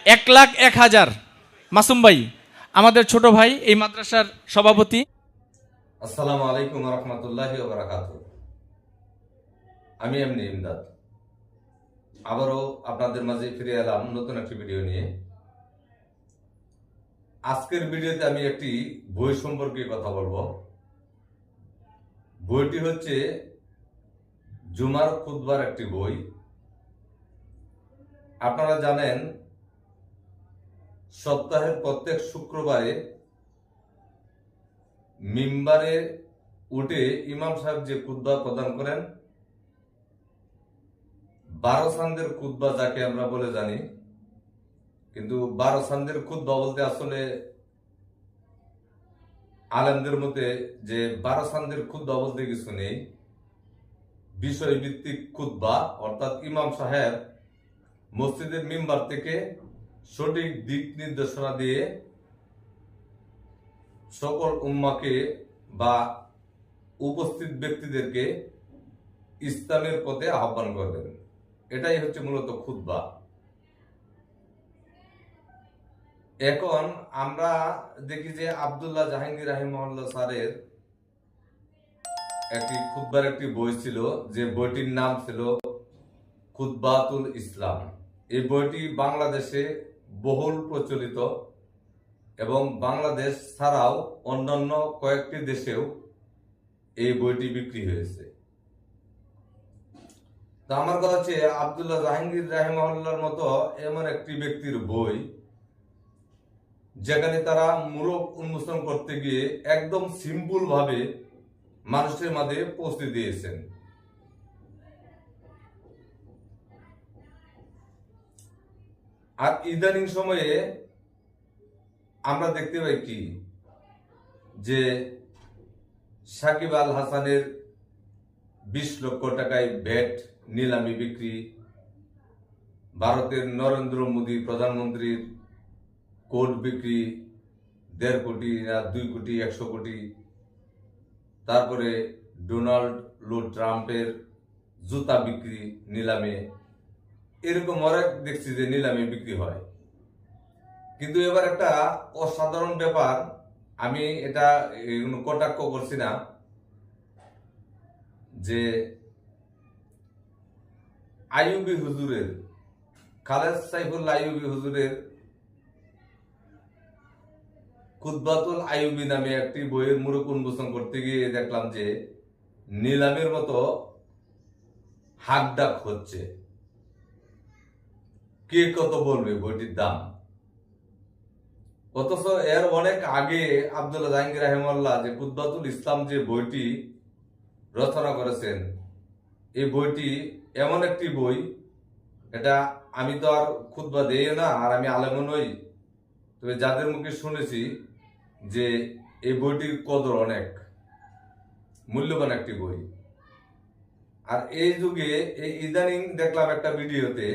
1,01,000 মাসুম ভাই আমাদের ছোট ভাই এই মাদ্রাসার সভাপতি। আসসালামু আলাইকুম রহমতুল্লাহি ওয়া বারাকাতুহু। আমি এমনি ইমদাদ আবারও আপনাদের মাঝে ফিরে এলাম নতুন একটি ভিডিও নিয়ে। আজকের ভিডিওতে আমি একটি বই সম্পর্কে কথা বলবো। বইটি হচ্ছে জুমার খুতবার একটি বই। আপনারা জানেন সপ্তাহের প্রত্যেক শুক্রবারে মিম্বারে উঠে ইমাম সাহেব যে খুতবা প্রদান করেন, 12 সান্দের খুতবা যাকে আমরা বলে জানি, কিন্তু 12 সান্দের খুতবা বলতে আসলে আলেমদের মধ্যে যে 12 সান্দের খুতবা বলতে কিছু নেই। বিষয়ভিত্তিক খুতবা, অর্থাৎ ইমাম সাহেব মসজিদের মিম্বার থেকে সঠিক দিক নির্দেশনা দিয়ে সকল উম্মাকে বা উপস্থিত ব্যক্তিদেরকে ইসলামের পথে আহ্বান করবেন। এটাই হচ্ছে মূলত খুতবা। এখন আমরা দেখি যে আব্দুল্লাহ জাহাঙ্গীর রাহিমাহুল্লাহ স্যারের একটি খুতবার একটি বই ছিল, যে বইটির নাম ছিল খুতবাতুল ইসলাম। এই বইটি বাংলাদেশে বহুল প্রচলিত এবং বাংলাদেশ ছাড়াও অন্যান্য কয়েকটি দেশেও এই বইটি বিক্রি হয়েছে। তো আমার কথা হচ্ছে আব্দুল্লাহ জাহাঙ্গীর রাহিমাহুল্লাহর মতো এমন একটি ব্যক্তির বই, যেখানে তারা মূলক উন্মোচন করতে গিয়ে একদম সিম্পল ভাবে মানুষের মাঝে পৌঁছে দিয়েছেন। আর ইদানিং সময়ে আমরা দেখতে পাই কি, যে সাকিব আল হাসানের 20 লক্ষ টাকায় ব্যাট নিলামি বিক্রি, ভারতের নরেন্দ্র মোদী প্রধানমন্ত্রীর কোট বিক্রি 1.5 কোটি না 2 কোটি 100 কোটি, তারপরে ডোনাল্ড ট্রাম্পের জুতা বিক্রি নিলামে, এরকম অনেক দেখছি যে নিলামে বিক্রি হয়। কিন্তু এবার একটা অসাধারণ ব্যাপার, আমি এটা কটাক্ষ করছি না, যে আইয়ুবী হুজুরের, খালেদ সাইফুল্লাহ আইয়ুবী হুজুরের খুতবাতুল আইয়ুবী নামে একটি বইয়ের মূলক উন্মোচন করতে গিয়ে দেখলাম যে নিলামের মতো হাকডাক হচ্ছে। কে কত বলবে বইটির দাম? অথচ এর অনেক আগে আব্দুল্লাহ জাহাঙ্গীর রাহিমাহুল্লাহ যে খুতবাতুল ইসলাম যে বইটি রচনা করেছেন, এই বইটি এমন একটি বই, এটা আমি তো আর খুতবা দেই না, আর আমি আলেমও নই, তবে যাদের মুখে শুনেছি যে এই বইটির কদর অনেক, মূল্যবান একটি বই। আর এই যুগে এই ইদানিং দেখলাম একটা ভিডিওতে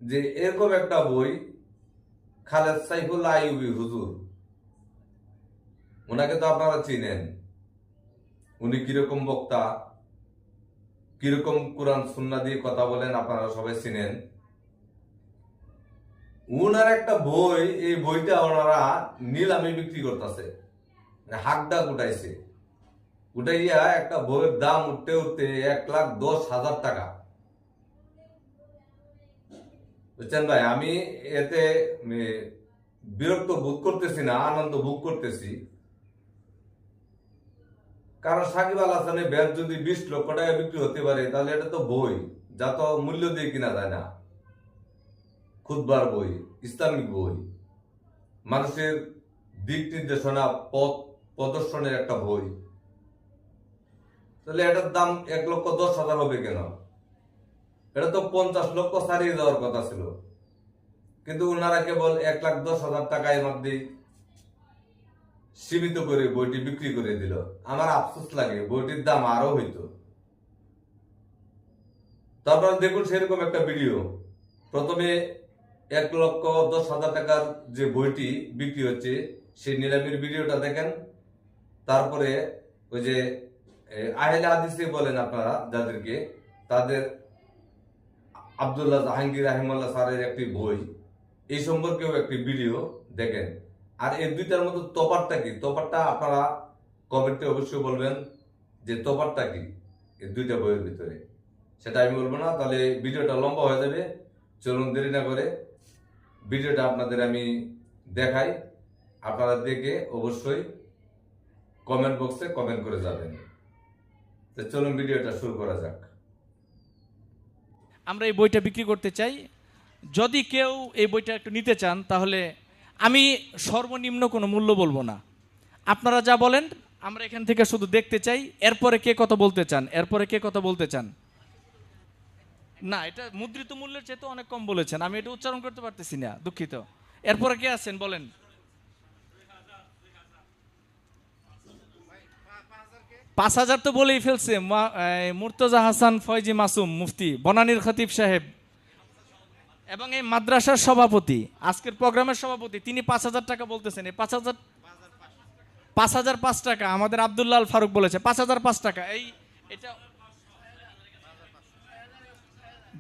যে এরকম একটা বই খালেদ সাইফুল্লাহ আইয়ুবী হুজুর, ওনাকে তো আপনারা চিনেন, উনি কিরকম বক্তা, কিরকম কোরআন সুন্নাহ দিয়ে কথা বলেন, আপনারা সবাই চিনেন। উনার একটা বই, এই বইটা ওনারা নিলামে বিক্রি করতেছে, হাকডাক উঠাইছে। উঠাইয়া একটা বইয়ের দাম উঠতে উঠতে 1,10,000 টাকা। বুঝছেন ভাই, আমি এতে বিরক্ত বোধ করতেছি না, আনন্দ ভোগ করতেছি। কারণ সাকিব আল হাসানের ব্যাট যদি 20 লক্ষ টাকা বিক্রি হতে পারে, তাহলে এটা তো বই, যা তো মূল্য দিয়ে কিনা যায় না। খুতবার বই, ইসলামিক বই, মানুষের দিক নির্দেশনা, পথ প্রদর্শনের একটা বই, তাহলে এটার দাম 1,10,000 হবে কেন? এটা তো 50 লক্ষ ছাড়িয়ে যাওয়ার কথা ছিল, কিন্তু ওনারা কেবল 1,10,000 টাকায় মধ্যে সীমিত করে বইটি বিক্রি করে দিল। আমার আফসোস লাগে, বইটির দাম আরো হইতো। তারপর দেখুন সেরকম একটা ভিডিও, প্রথমে 1,10,000 টাকার যে বইটি বিক্রি হচ্ছে, সেই নিলামের ভিডিওটা দেখেন। তারপরে ওই যে আহলে হাদিসে বলেন আপনারা যাদেরকে, তাদের আব্দুল্লাহ জাহাঙ্গীর রাহিমাহুল্লাহ স্যারের একটি বই, এই সম্পর্কেও একটি ভিডিও দেখেন। আর এই দুইটার মধ্যে তফাৎটা কি, তফাৎটা আপনারা কমেন্টে অবশ্যই বলবেন যে তফাৎটা কি এই দুইটা বইয়ের ভিতরে। সেটা আমি বলবো না, তাহলে ভিডিওটা লম্বা হয়ে যাবে। চলুন দেরি না করে ভিডিওটা আপনাদের আমি দেখাই, আপনারা দেখে অবশ্যই কমেন্ট বক্সে কমেন্ট করে যাবেন। তো চলুন ভিডিওটা শুরু করা যাক। আমরা এই বইটা বিক্রি করতে চাই। যদি কেউ এই বইটা একটু নিতে চান তাহলে আমি সর্বনিম্ন কোনো মূল্য বলবো না, আপনারা যা বলেন আমরা এখান থেকে শুধু দেখতে চাই। এরপরে কে কত বলতে চান, এরপরে কে কত বলতে চান? না, এটা মুদ্রিত মূল্যের চেয়ে তো অনেক কম বলেছেন, আমি এটা উচ্চারণ করতে পারতেছি না, দুঃখিত। এরপরে কে আছেন বলেন? 5,000 তো বলেই ফেলছে মুর্তজা হাসান ফয়জি মাসুম মুফতি, বনানীর খতিব সাহেব এবং এই মাদ্রাসার সভাপতি, আজকের প্রোগ্রামের সভাপতি, তিনি 5,000 টাকা বলতেছেন। এই 5,005 টাকা আমাদের আব্দুল্লাহ আল ফারুক বলেছে, 5,005 টাকা। এই এটা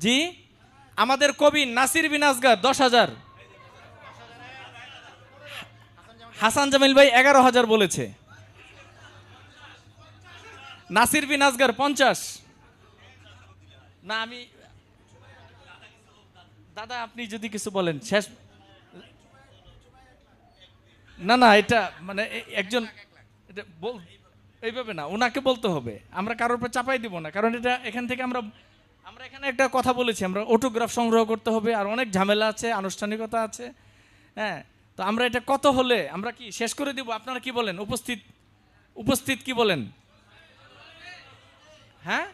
জি, আমাদের কবি নাসির বিন আসগার 10,000, হাসান জামিল ভাই 11,000 বলেছে, নাসির বিন আসগার 50। না আমি দাদা আপনি যদি কিছু বলেন শেষ। না না, এটা মানে একজন এটা এইভাবে না, ওনাকে বলতে হবে, আমরা কারোর উপর চাপাই দিব না, কারণ এটা এখান থেকে আমরা এখানে একটা কথা বলেছি, আমরা অটোগ্রাফ সংগ্রহ করতে হবে, আর অনেক ঝামেলা আছে, আনুষ্ঠানিকতা আছে। হ্যাঁ, তো আমরা এটা কত হলে আমরা কি শেষ করে দিব? আপনারা কি বলেন? উপস্থিত কি বলেন? হ্যাঁ,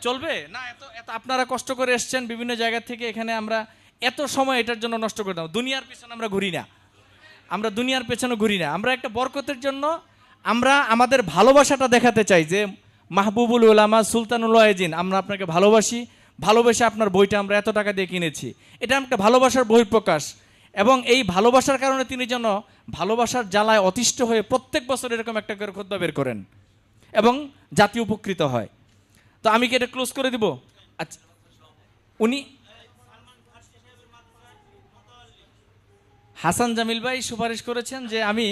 চলবে না? এত এত আপনারা কষ্ট করে এসছেন বিভিন্ন জায়গা থেকে, এখানে আমরা এত সময় এটার জন্য নষ্ট করে দাও। দুনিয়ার পেছনে আমরা ঘুরি না, আমরা দুনিয়ার পেছনে ঘুরি না, আমরা একটা বরকতের জন্য আমরা আমাদের ভালোবাসাটা দেখাতে চাই যে মাহবুবুল উলামা সুলতানুল ওয়াইজিন, আমরা আপনাকে ভালোবাসি, ভালোবেসে আপনার বইটা আমরা এত টাকা দিয়ে কিনেছি। এটা একটা ভালোবাসার বহিঃপ্রকাশ, এবং এই ভালোবাসার কারণে তিনি যেন ভালোবাসার জ্বালায় অতিষ্ঠ হয়ে প্রত্যেক বছর এরকম একটা করে খুতবা বের করেন এবং জাতি উপকৃত হয়। তো আমি কি এটা ক্লোজ করে দিব? আচ্ছা, উনি হাসান জামিল ভাই সুপারিশ করেছেন যে আমি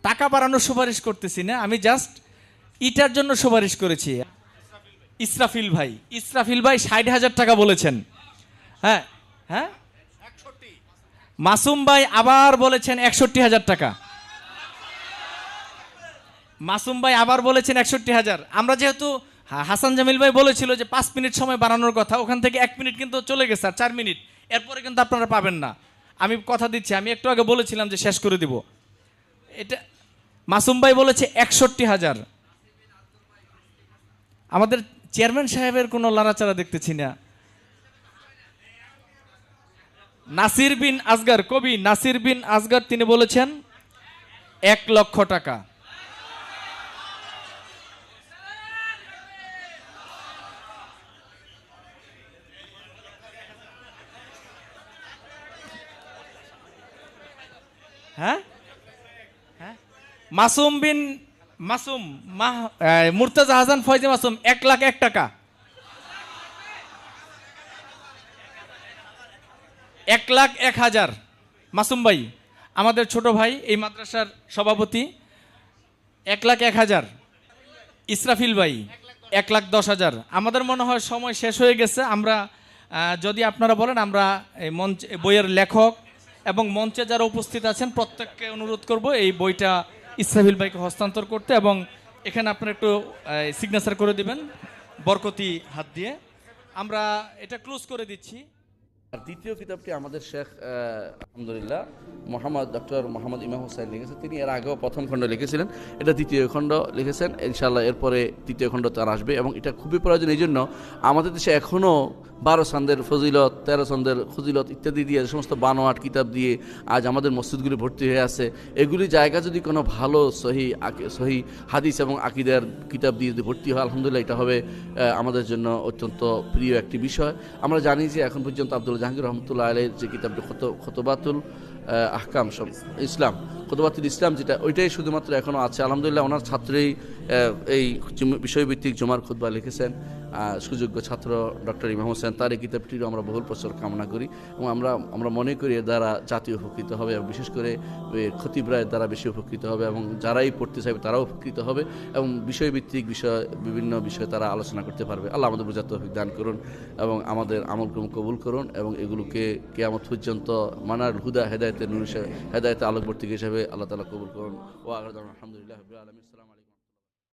টাকা বাড়ানোর সুপারিশ করতেছি না, আমি জাস্ট ইটার জন্য সুপারিশ করেছি। ইসরাফিল ভাই 60,000 টাকা বলেছেন। হ্যাঁ হ্যাঁ, মাসুম ভাই আবার বলেছেন 61,000 টাকা। মাসুম ভাই আবার বলেছেন 61,000। আমরা যেহেতু হাসান জামিল ভাই বলেছিল যে 5 মিনিট সময় বাড়ানোর কথা, ওখান থেকে 1 মিনিট কিন্তু চলে গেছে, আর 4 মিনিট, এরপরে কিন্তু আপনারা পাবেন না। আমি কথা দিচ্ছি, আমি একটু আগে বলেছিলাম যে শেষ করে দিব। এটা মাসুম ভাই বলেছে 61,000। আমাদের চেয়ারম্যান সাহেবের কোনো লড়াচাড়া দেখতেছি না। নাসির বিন আসগার, কবি নাসির বিন আসগার, তিনি বলেছেন 1 লক্ষ টাকা। হ্যাঁ হ্যাঁ, মুর্তজা হাসান ফয়জি মাসুম 1,01,000 টাকা। 1,01,000 মাসুম ভাই, আমাদের ছোট ভাই, এই মাদ্রাসার সভাপতি, 1,01,000। ইসরাফিল ভাই 1,10,000। আমাদের মনে হয় সময় শেষ হয়ে গেছে। আমরা যদি আপনারা বলেন, আমরা এই মঞ্চে বইয়ের লেখক এবং মঞ্চে যারা উপস্থিত আছেন প্রত্যেককে অনুরোধ করব এই বইটা ইসরাফিল ভাইকে হস্তান্তর করতে, এবং এখানে আপনারা একটু সিগনেচার করে দিবেন বরকতি হাত দিয়ে। আমরা এটা ক্লোজ করে দিচ্ছি। আর দ্বিতীয় কিতাবটি আমাদের শেখ আলহামদুলিল্লাহ ডক্টর মোহাম্মদ ইমাম হোসাইন লিখেছেন। তিনি এর আগেও প্রথম খণ্ড লিখেছিলেন, এটা দ্বিতীয় খণ্ড লিখেছেন। ইনশাআল্লাহ এরপরে তৃতীয় খণ্ড তার আসবে, এবং এটা খুবই প্রয়োজন। এই জন্য আমাদের দেশে এখনও 12 সন্দের ফজিলত, 13 সন্দের ফজিলত ইত্যাদি দিয়ে, সমস্ত বানোয়াট কিতাব দিয়ে আজ আমাদের মসজিদগুলি ভর্তি হয়ে আছে। এগুলি জায়গা যদি কোনো ভালো সহি হাদিস এবং আকিদার কিতাব দিয়ে যদি ভর্তি হয়, আলহামদুলিল্লাহ এটা হবে আমাদের জন্য অত্যন্ত প্রিয় একটি বিষয়। আমরা জানি যে এখন পর্যন্ত আব্দুল জাহাঙ্গীর রহমতুল্লাহ আলাইহির যে কিতাবটি খতবাতুল আহকাম সব ইসলাম, খতবাতুল ইসলাম যেটা, ওইটাই শুধুমাত্র এখনও আছে। আলহামদুলিল্লাহ ওনার ছাত্রই এই বিষয়ভিত্তিক জুমার খুতবা লিখেছেন, সুযোগ্য ছাত্র ডক্টর ইমাম হোসেন। তার এই কিতাবটিরও আমরা বহুল প্রচার কামনা করি এবং আমরা মনে করি এর দ্বারা জাতীয় উপকৃত হবে এবং বিশেষ করে খতিবরা এর দ্বারা বেশি উপকৃত হবে এবং যারাই পড়তে চাইবে তারাও উপকৃত হবে এবং বিষয়ভিত্তিক বিভিন্ন বিষয়ে তারা আলোচনা করতে পারবে। আল্লাহ আমাদের বোঝার তৌফিক দান করুন এবং আমাদের আমলক্রম কবুল করুন এবং এগুলোকে কিয়ামত পর্যন্ত মানার হুদা হেদায়েতের নূর, হেদায়েতের আলোকবর্তী হিসেবে আল্লাহ তাআলা কবুল করুন। ওয়া আলহামদুলিল্লাহ রাব্বিল আলামিন। আসসালামু আলাইকুম।